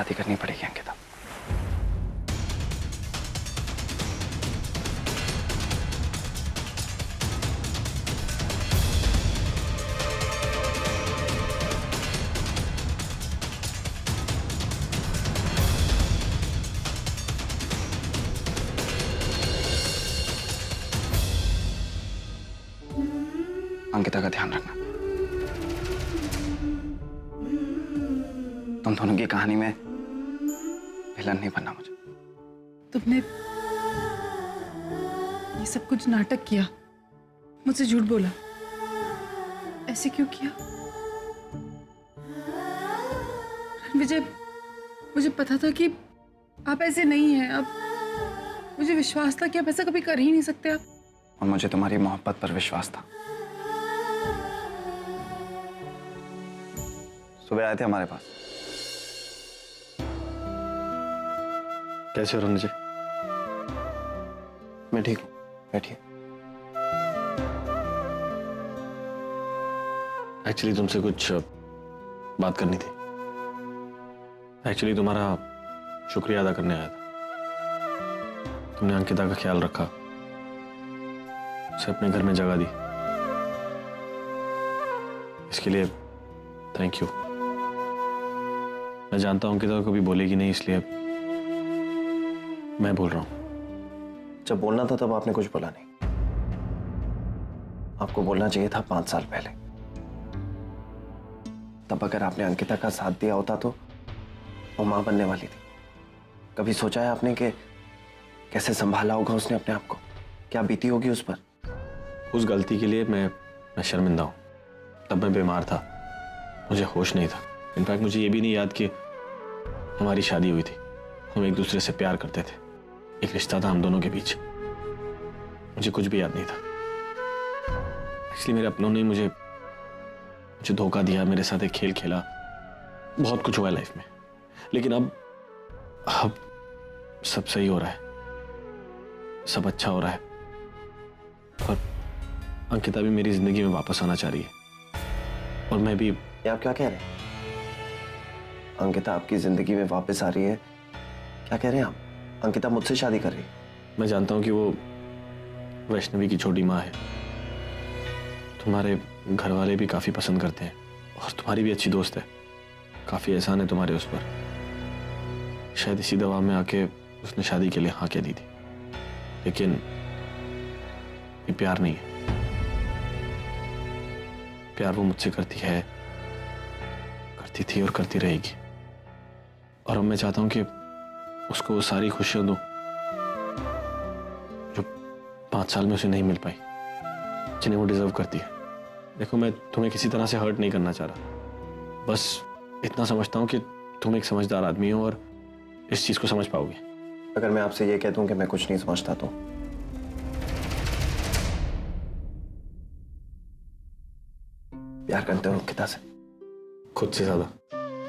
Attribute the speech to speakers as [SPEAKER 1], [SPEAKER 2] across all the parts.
[SPEAKER 1] शादी करनी पड़ेगी अंकिता। अंकिता का ध्यान रखना। तुम दोनों की कहानी में विलन नहीं बनना मुझे।
[SPEAKER 2] तुमने ये सब कुछ नाटक किया, मुझसे झूठ बोला, ऐसे क्यों किया? विजय, मुझे पता था कि आप ऐसे नहीं हैं। अब मुझे विश्वास था कि आप ऐसा कभी कर ही नहीं सकते। आप
[SPEAKER 1] और मुझे तुम्हारी मोहब्बत पर विश्वास था। सुबह आए थे हमारे पास।
[SPEAKER 3] कैसे हो रंग जी?
[SPEAKER 1] मैं ठीक हूँ, बैठिए।
[SPEAKER 3] एक्चुअली तुमसे कुछ बात करनी थी। एक्चुअली तुम्हारा शुक्रिया अदा करने आया था। तुमने अंकिता का ख्याल रखा, उसे अपने घर में जगह दी, इसके लिए थैंक यू। मैं जानता हूं अंकिता कभी बोलेगी नहीं, इसलिए मैं बोल रहा हूं।
[SPEAKER 1] जब बोलना था तब आपने कुछ बोला नहीं। आपको बोलना चाहिए था 5 साल पहले। तब अगर आपने अंकिता का साथ दिया होता तो वो मां बनने वाली थी। कभी सोचा है आपने कि कैसे संभाला होगा उसने अपने आप को, क्या बीती होगी उस पर?
[SPEAKER 3] उस गलती के लिए मैं शर्मिंदा हूं। तब मैं बीमार था, मुझे होश नहीं था। इनफैक्ट मुझे ये भी नहीं याद कि हमारी शादी हुई थी। हम एक दूसरे से प्यार करते थे, एक रिश्ता था हम दोनों के बीच। मुझे कुछ भी याद नहीं था। एक्चुअली मेरे अपनों ने मुझे धोखा दिया, मेरे साथ एक खेल खेला। बहुत कुछ हुआ है लाइफ में, लेकिन अब सब सही हो रहा है, सब अच्छा हो रहा है। और अंकिता भी मेरी जिंदगी में वापस आना चाह रही है, और मैं भी।
[SPEAKER 1] ये आप क्या कह रहे हैं? अंकिता आपकी जिंदगी में वापस आ रही है? क्या कह रहे हैं आप? अंकिता मुझसे शादी कर रही है?
[SPEAKER 3] मैं जानता हूं कि वो वैष्णवी की छोटी माँ है। तुम्हारे घर वाले भी काफी पसंद करते हैं, और तुम्हारी भी अच्छी दोस्त है। काफी एहसान है तुम्हारे उस पर। शायद इसी दवा में आके उसने शादी के लिए हाँ कह दी थी, लेकिन ये प्यार नहीं है। प्यार वो मुझसे करती है, करती थी और करती रहेगी। और अब मैं चाहता हूं कि उसको वो सारी खुशियां दूं जो 5 साल में उसे नहीं मिल पाई, जिन्हें वो डिजर्व करती है। देखो, मैं तुम्हें किसी तरह से हर्ट नहीं करना चाह रहा। बस इतना समझता हूं कि तुम एक समझदार आदमी हो और इस चीज को समझ पाओगे।
[SPEAKER 1] अगर मैं आपसे ये कह दूं कि मैं कुछ नहीं समझता तो? प्यार करते हो अंकिता से?
[SPEAKER 3] खुद से ज्यादा।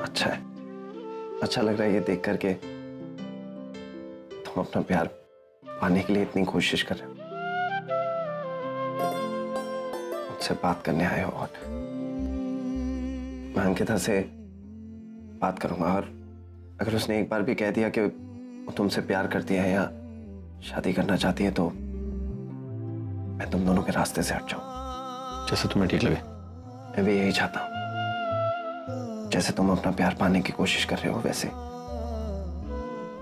[SPEAKER 1] अच्छा है, अच्छा लग रहा है ये देख करके तुम अपना प्यार पाने के लिए इतनी कोशिश कर रहे हो। मुझसे बात करने आए हो, और मैं अंकिता से बात करूंगा। और अगर उसने एक बार भी कह दिया कि वो तुमसे प्यार करती है या शादी करना चाहती है, तो मैं तुम दोनों के रास्ते से हट जाऊं।
[SPEAKER 3] जैसे तुम्हें ठीक लगे।
[SPEAKER 1] मैं भी यही चाहता हूं। जैसे तुम अपना प्यार पाने की कोशिश कर रहे हो, वैसे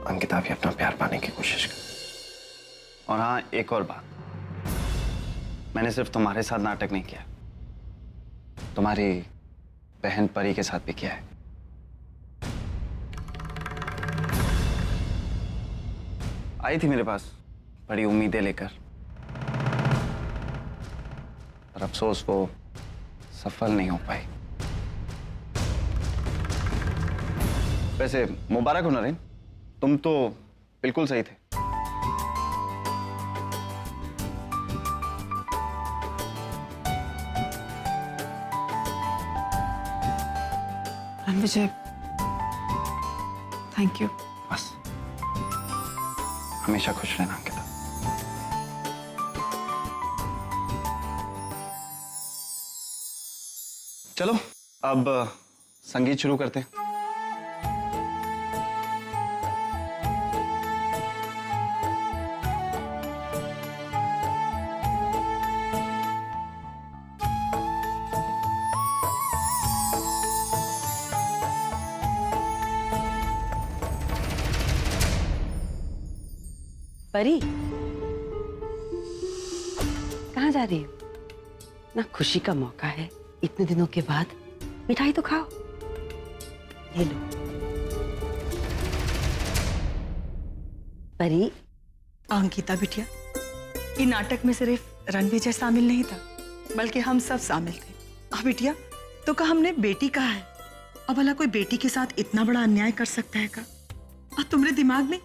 [SPEAKER 1] अंकिता भी अपना प्यार पाने की कोशिश कर। और हाँ, एक और बात, मैंने सिर्फ तुम्हारे साथ नाटक नहीं किया, तुम्हारी बहन परी के साथ भी किया है। आई थी मेरे पास बड़ी उम्मीदें लेकर, पर अफसोस वो सफल नहीं हो पाई। वैसे मुबारक हो नरेन, तुम तो बिल्कुल सही थे।
[SPEAKER 2] विजय, थैंक यू।
[SPEAKER 1] बस हमेशा खुश रहना अंकिता। चलो अब संगीत शुरू करते हैं।
[SPEAKER 4] परी, कहाँ जा रही हो? ना खुशी का मौका है, इतने दिनों के बाद मिठाई तो खाओ। ये लो। परी,
[SPEAKER 5] अंकिता बिटिया, ये नाटक में सिर्फ रणविजय शामिल नहीं था, बल्कि हम सब शामिल थे। बिटिया, तो का हमने बेटी कहा है, अब भला कोई बेटी के साथ इतना बड़ा अन्याय कर सकता है का? और तुम्हारे दिमाग में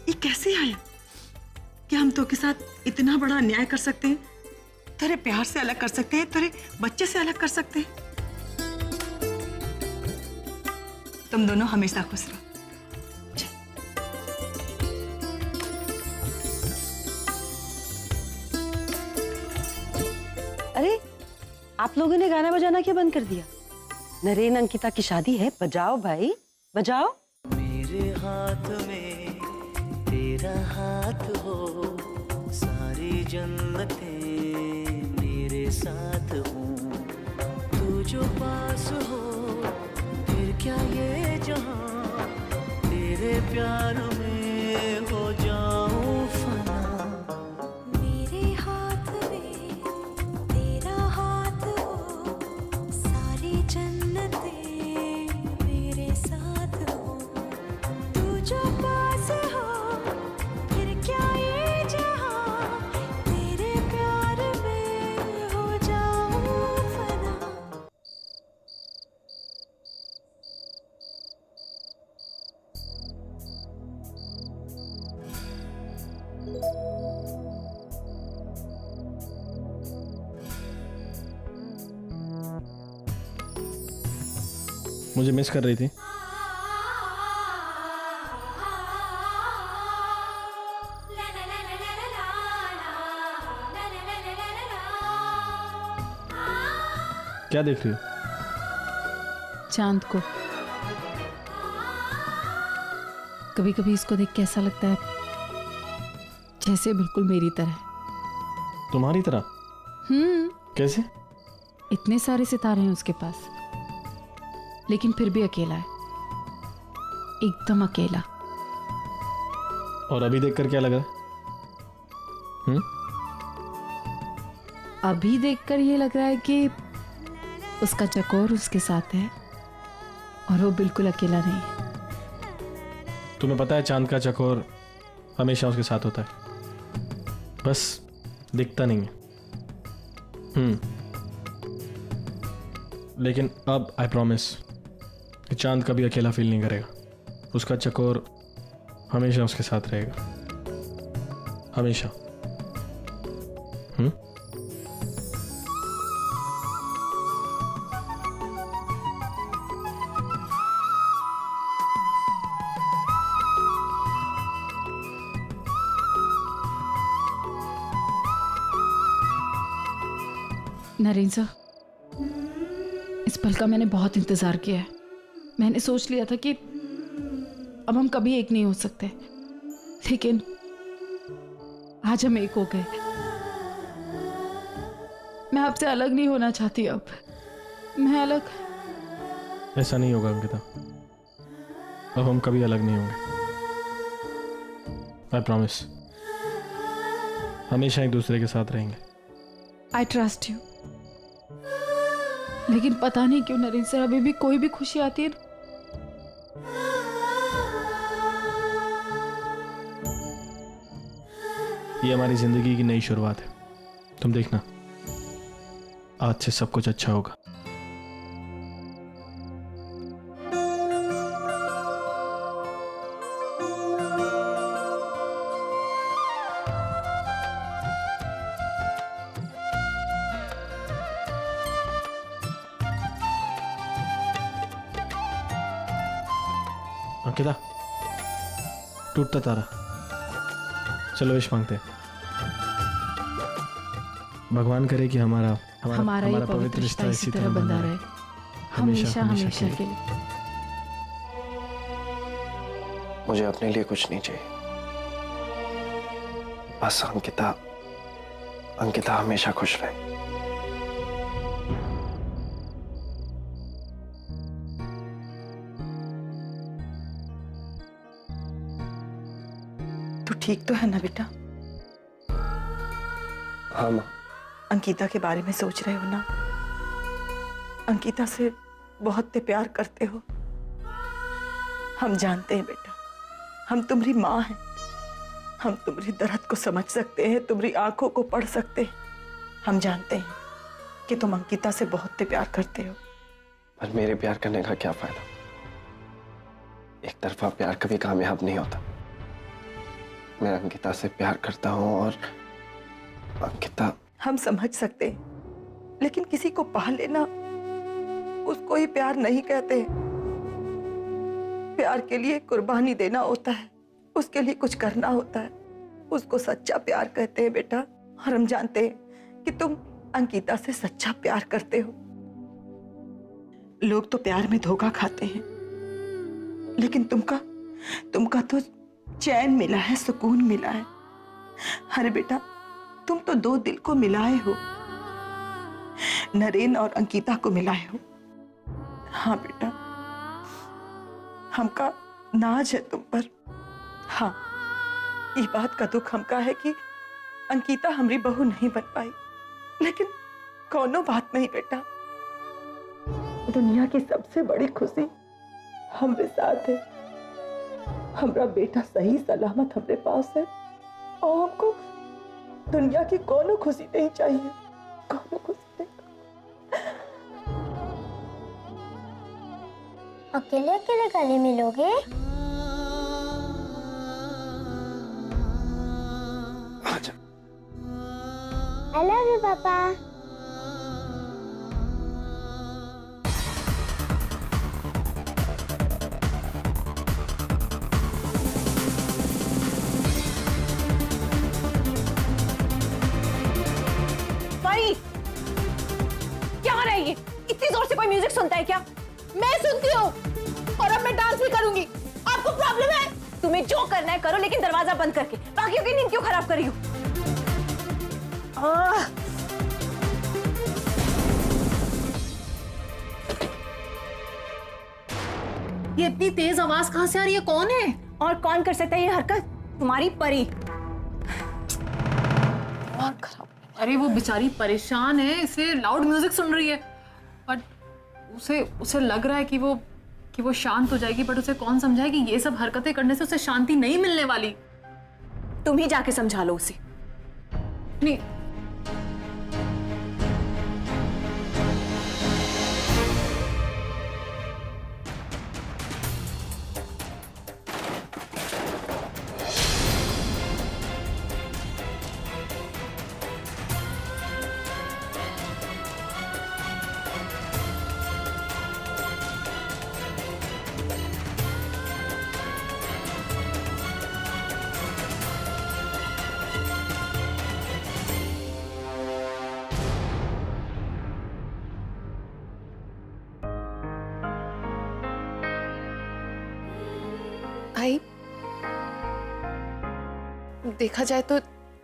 [SPEAKER 5] ये कैसे आया कि हम तो के साथ इतना बड़ा अन्याय कर सकते हैं? तेरे प्यार से अलग कर सकते हैं, तेरे बच्चे से अलग कर सकते हैं। तुम दोनों हमेशा खुश रहो।
[SPEAKER 4] अरे आप लोगों ने गाना बजाना क्यों बंद कर दिया? नरेन अंकिता की शादी है, बजाओ भाई बजाओ।
[SPEAKER 6] मेरे हाथ में तेरा हाथ हो, सारी जन्नतें मेरे साथ हो, तू जो पास हो फिर क्या ये जहां, तेरे प्यार में हो जाऊं फना।
[SPEAKER 7] मेरे हाथ में तेरा हाथ हो, सारी जन्नतें मेरे साथ हो, तू जो पास हो फिर क्या ये जहां, तेरे प्यार में हो जाऊं फना।
[SPEAKER 3] मुझे मिस कर रही थी? क्या देख रही हो?
[SPEAKER 2] चांद को। कभी कभी इसको देख के ऐसा लगता है जैसे बिल्कुल मेरी तरह।
[SPEAKER 3] तुम्हारी तरह? कैसे?
[SPEAKER 2] इतने सारे सितारे हैं उसके पास, लेकिन फिर भी अकेला है, एकदम अकेला।
[SPEAKER 3] और अभी देखकर क्या लग रहा है?
[SPEAKER 2] अभी देखकर ये लग रहा है कि उसका चकोर उसके साथ है और वो बिल्कुल अकेला नहीं है।
[SPEAKER 3] तुम्हें पता है चांद का चकोर हमेशा उसके साथ होता है, बस दिखता नहीं है। लेकिन अब आई प्रॉमिस कि चांद कभी अकेला फील नहीं करेगा। उसका चकोर हमेशा उसके साथ रहेगा, हमेशा।
[SPEAKER 2] नरेन सर, इस पल का मैंने बहुत इंतजार किया है। मैंने सोच लिया था कि अब हम कभी एक नहीं हो सकते, लेकिन आज हम एक हो गए। मैं आपसे अलग नहीं होना चाहती। अब मैं अलग।
[SPEAKER 3] ऐसा नहीं होगा अंकिता, अब हम कभी अलग नहीं होंगे। आई प्रॉमिस, हमेशा एक दूसरे के साथ रहेंगे।
[SPEAKER 2] I trust you. लेकिन पता नहीं क्यों नरेन सर, अभी भी कोई भी खुशी आती है
[SPEAKER 3] ये हमारी जिंदगी की नई शुरुआत है। तुम देखना, आज से सब कुछ अच्छा होगा। अंकिता, टूटता तारा, चलो विश मांगते हैं। भगवान करे कि हमारा
[SPEAKER 2] ये पवित्र रिश्ता इसी तरह बंधा रहे, हमेशा हमेशा के लिए।
[SPEAKER 1] मुझे अपने लिए कुछ नहीं चाहिए, बस अंकिता हमेशा खुश रहे।
[SPEAKER 5] तू ठीक तो है ना बेटा?
[SPEAKER 1] हाँ माँ।
[SPEAKER 5] अंकिता के बारे में सोच रहे हो ना? अंकिता से बहुत ते प्यार करते हो। हम जानते हैं बेटा, हम तुम्हारी माँ हैं। हम तुम्हारी दर्द को समझ सकते हैं, तुम्हारी आंखों को पढ़ सकते हैं। हम जानते हैं कि तुम अंकिता से बहुत ते प्यार करते हो।
[SPEAKER 1] पर मेरे प्यार करने का क्या फायदा? एक तरफा प्यार कभी कामयाब नहीं होता। मैं अंकिता से प्यार करता हूँ और अंकिता।
[SPEAKER 5] हम समझ सकते हैं, लेकिन किसी को पा लेना उसको ही प्यार नहीं कहते। प्यार के लिए कुर्बानी देना होता है, उसके लिए कुछ करना होता है, उसको सच्चा प्यार कहते हैं बेटा। और हम जानते हैं कि तुम अंकिता से सच्चा प्यार करते हो। लोग तो प्यार में धोखा खाते हैं, लेकिन तुमका तो चैन मिला है, सुकून मिला है। अरे बेटा, तुम तो दो दिल को मिलाए हो, नरेन और अंकिता को मिलाए हो। हाँ बेटा, हमका नाज है तुम पर। हाँ, ये बात का दुख हमका है कि अंकिता हमारी बहू नहीं बन पाई, लेकिन कोनो बात नहीं बेटा। दुनिया की सबसे बड़ी खुशी हमरे साथ है। हमरा बेटा सही सलामत हमरे पास है, और हमको दुनिया की कोनो खुशी नहीं चाहिए, कोनो खुशी नहीं।
[SPEAKER 8] अकेले अकेले गले मिलोगे?
[SPEAKER 1] आजा।
[SPEAKER 8] आई लव यू पापा।
[SPEAKER 9] क्या हो रहा है ये? इतनी जोर से कोई म्यूजिक सुनता है क्या? मैं सुनती हूँ, और अब मैं डांस भी करूंगी। आपको प्रॉब्लम है? तुम्हें जो करना है करो, लेकिन दरवाजा बंद करके। बाकियों की नींद क्यों खराब कर रही हो? ये इतनी तेज आवाज कहां से आ रही है? कौन है? और कौन कर सकता है ये हरकत? तुम्हारी परी। और खराब।
[SPEAKER 2] अरे वो बेचारी परेशान है, इसलिए लाउड म्यूजिक सुन रही है, बट उसे लग रहा है कि वो शांत हो जाएगी, बट उसे कौन समझाए कि ये सब हरकतें करने से उसे शांति नहीं मिलने वाली।
[SPEAKER 9] तुम ही जाके समझा लो उसे।
[SPEAKER 2] नहीं,
[SPEAKER 10] भाई, देखा जाए तो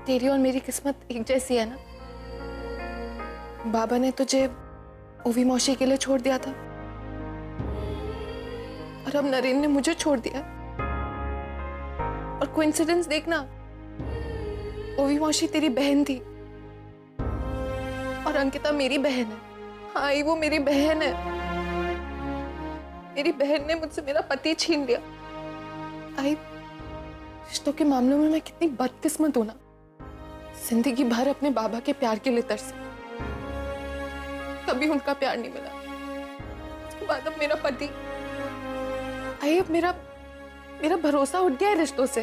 [SPEAKER 10] तेरी और मेरी किस्मत एक जैसी है ना। बाबा ने तुझे ओवी मौसी के लिए छोड़ दिया था, और अब नरेन ने मुझे छोड़ दिया। और कोइंसिडेंस देखना, ओवी मौसी तेरी बहन थी और अंकिता मेरी बहन है। हाँ, वो मेरी बहन है। मेरी बहन ने मुझसे मेरा पति छीन लिया। आई, रिश्तों के मामलों में मैं कितनी बदकिस्मत हूं ना। जिंदगी भर अपने बाबा के प्यार के लिए तरसी, कभी उनका प्यार नहीं मिला। उसके बाद अब मेरा पति। आई, अब मेरा भरोसा उठ गया है रिश्तों से।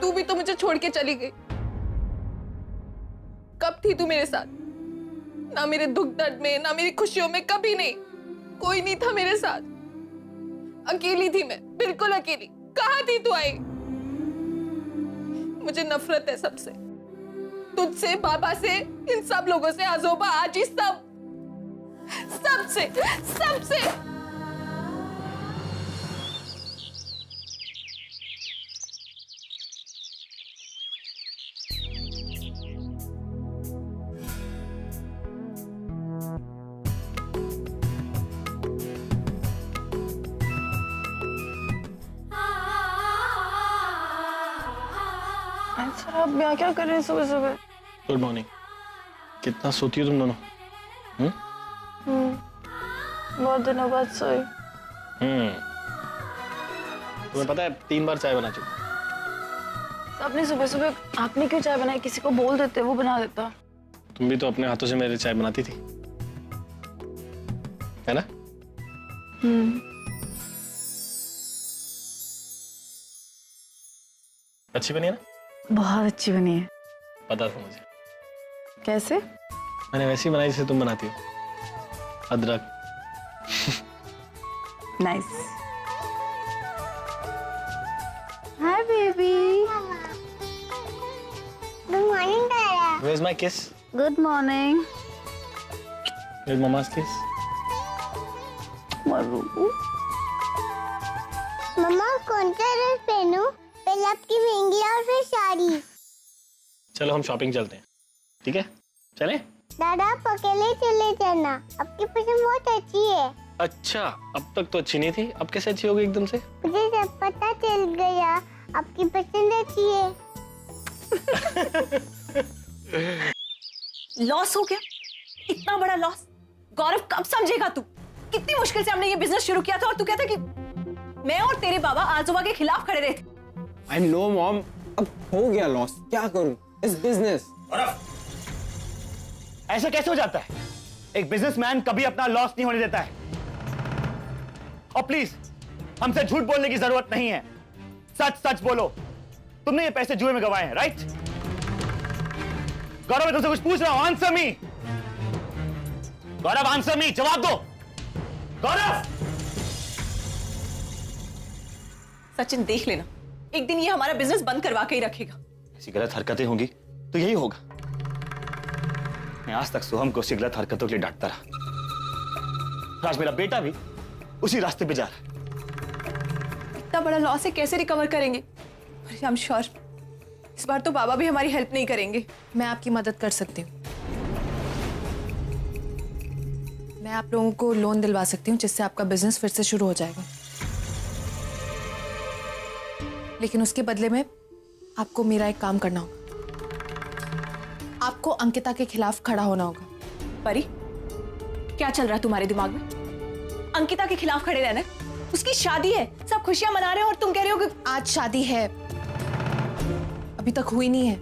[SPEAKER 10] तू भी तो मुझे छोड़ के चली गई। कब थी तू मेरे साथ? ना मेरे दुख दर्द में, ना मेरी खुशियों में, कभी नहीं। कोई नहीं था मेरे साथ। अकेली थी मैं, बिल्कुल अकेली। कहाँ थी तू? आई, मुझे नफरत है सबसे, तुझसे, बाबा से, इन सब लोगों से, आजोबा, आजी, सबसे।
[SPEAKER 2] सर आप यहाँ क्या कर रहे हैं सुबह सुबह?
[SPEAKER 3] Good morning. कितना सोती हो तुम दोनों?
[SPEAKER 2] बहुत दिनों बाद सोई।
[SPEAKER 3] तुम्हें पता है 3 बार चाय बना चुका।
[SPEAKER 2] आपने सुबह सुबह आपने क्यों चाय बनाई? किसी को बोल देते, वो बना देता।
[SPEAKER 3] तुम भी तो अपने हाथों से मेरे चाय बनाती थी, है ना? अच्छी बनी है ना?
[SPEAKER 2] बहुत अच्छी बनी है।
[SPEAKER 3] पता था मुझे।
[SPEAKER 2] कैसे?
[SPEAKER 3] मैंने वैसी बनाई जैसे तुम बनाती हो। अदरक।
[SPEAKER 2] Nice.
[SPEAKER 8] Hi baby. Good morning दादा।
[SPEAKER 3] Where's my kiss?
[SPEAKER 2] Good morning.
[SPEAKER 3] Where's mama's kiss?
[SPEAKER 8] मम्मा कौन सा ड्रेस पहनूं? पहले आपकी महंगी और फिर साड़ी।
[SPEAKER 3] चलो हम शॉपिंग चलते हैं, ठीक है? चलें?
[SPEAKER 8] दादा आप अकेले चले जाना, आपकी पसंद बहुत अच्छी है।
[SPEAKER 3] अच्छा, अब तक तो अच्छी नहीं थी, अब कैसे अच्छी हो गई एकदम से?
[SPEAKER 8] मुझे जब पता चल गया आपकी पसंद अच्छी है।
[SPEAKER 9] लॉस हो गया, इतना बड़ा लॉस। गौरव कब समझेगा तू? कितनी मुश्किल से हमने ये बिजनेस शुरू किया था और तू कहता कि मैं और तेरे बाबा आजोबा के खिलाफ खड़े रहे थे।
[SPEAKER 11] I know मॉम, अब हो गया लॉस, क्या करूं? इस बिजनेस।
[SPEAKER 12] ऐसा कैसे हो जाता है? एक बिजनेसमैन कभी अपना लॉस नहीं होने देता है। और प्लीज हमसे झूठ बोलने की जरूरत नहीं है, सच सच बोलो। तुमने ये पैसे जुए में गंवाए हैं, राइट? गौरव मैं तुमसे कुछ पूछ रहा हूं, आंसर मी। गौरव आंसर मी, जवाब दो। गौरव!
[SPEAKER 9] सचिन देख लेना, एक दिन ये हमारा बिजनेस बंद करवा के ही रखेगा।
[SPEAKER 12] ऐसी गलत हरकतें होंगी तो यही होगा। मैं आज तक सोहम को उसकी गलत हरकतों के लिए डांटता रहा। आज मेरा बेटा भी उसी रास्ते पे जा रहा है।
[SPEAKER 10] इतना बड़ा लॉस है, कैसे रिकवर करेंगे? आई एम श्योर इस बार तो बाबा भी हमारी हेल्प नहीं करेंगे। मैं आपकी मदद कर सकती हूँ। मैं आप लोगों को लोन दिलवा सकती हूँ जिससे आपका बिजनेस फिर से शुरू हो जाएगा, लेकिन उसके बदले में आपको मेरा एक काम करना होगा। आपको अंकिता के खिलाफ खड़ा होना होगा।
[SPEAKER 9] परी, क्या चल रहा है तुम्हारे दिमाग में? अंकिता के खिलाफ खड़े रहना है? उसकी शादी है, सब खुशियां मना रहे हो और तुम कह रहे हो कि
[SPEAKER 10] आज शादी है, अभी तक हुई नहीं है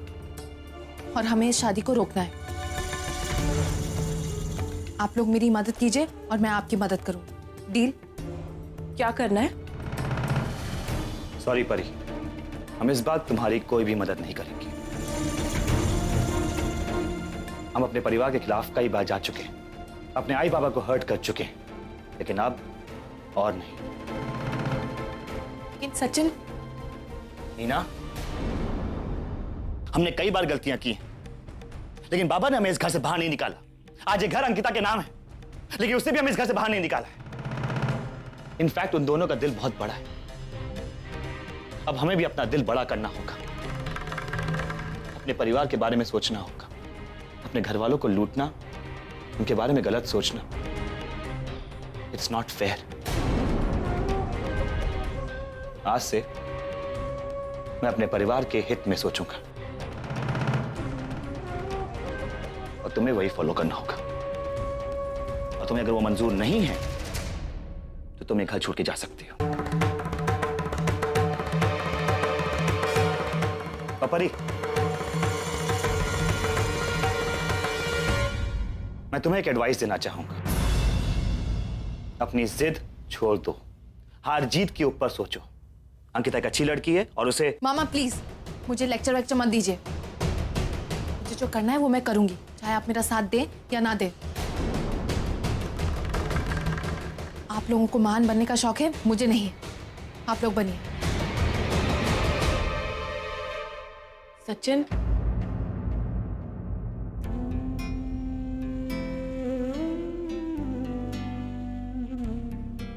[SPEAKER 10] और हमें इस शादी को रोकना है। आप लोग मेरी मदद कीजिए और मैं आपकी मदद करूंगी। डील?
[SPEAKER 9] क्या करना है?
[SPEAKER 12] सॉरी परी, हम इस बार तुम्हारी कोई भी मदद नहीं करेंगे। हम अपने परिवार के खिलाफ कई बार जा चुके हैं, अपने आई बाबा को हर्ट कर चुके हैं, लेकिन अब और नहीं।
[SPEAKER 10] लेकिन सचिन।
[SPEAKER 12] नीना, हमने कई बार गलतियां की हैं, लेकिन बाबा ने हमें इस घर से बाहर नहीं निकाला। आज ये घर अंकिता के नाम है, लेकिन उससे भी हमें इस घर से बाहर नहीं निकाला है। इनफैक्ट उन दोनों का दिल बहुत बड़ा है। अब हमें भी अपना दिल बड़ा करना होगा, अपने परिवार के बारे में सोचना होगा, अपने घर वालों को लूटना, उनके बारे में गलत सोचना, इट्स नॉट फेयर। आज से मैं अपने परिवार के हित में सोचूंगा और तुम्हें वही फॉलो करना होगा। और तुम्हें अगर वो मंजूर नहीं है तो तुम ये घर छोड़ के जा सकती हो। परी, मैं तुम्हें एक एडवाइस देना चाहूंगा। अपनी जिद छोड़ दो, हार जीत के ऊपर सोचो। अंकिता एक अच्छी लड़की है और उसे।
[SPEAKER 10] मामा प्लीज मुझे लेक्चर वेक्चर मत दीजिए। मुझे जो करना है वो मैं करूंगी, चाहे आप मेरा साथ दें या ना दें। आप लोगों को महान बनने का शौक है, मुझे नहीं है। आप लोग बनिए।
[SPEAKER 9] सचिन,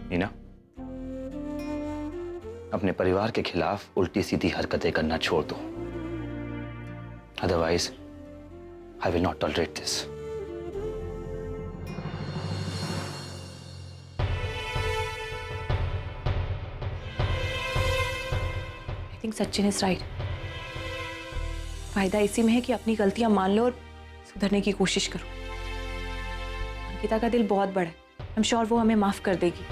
[SPEAKER 12] नीना, अपने परिवार के खिलाफ उल्टी सीधी हरकतें करना छोड़ दो, otherwise I will not tolerate this.
[SPEAKER 9] I think Sachin is right. फायदा इसी में है कि अपनी गलतियां मान लो और सुधरने की कोशिश करो। अंकिता का दिल बहुत बड़ा है, आई एम श्योर वो हमें माफ कर देगी।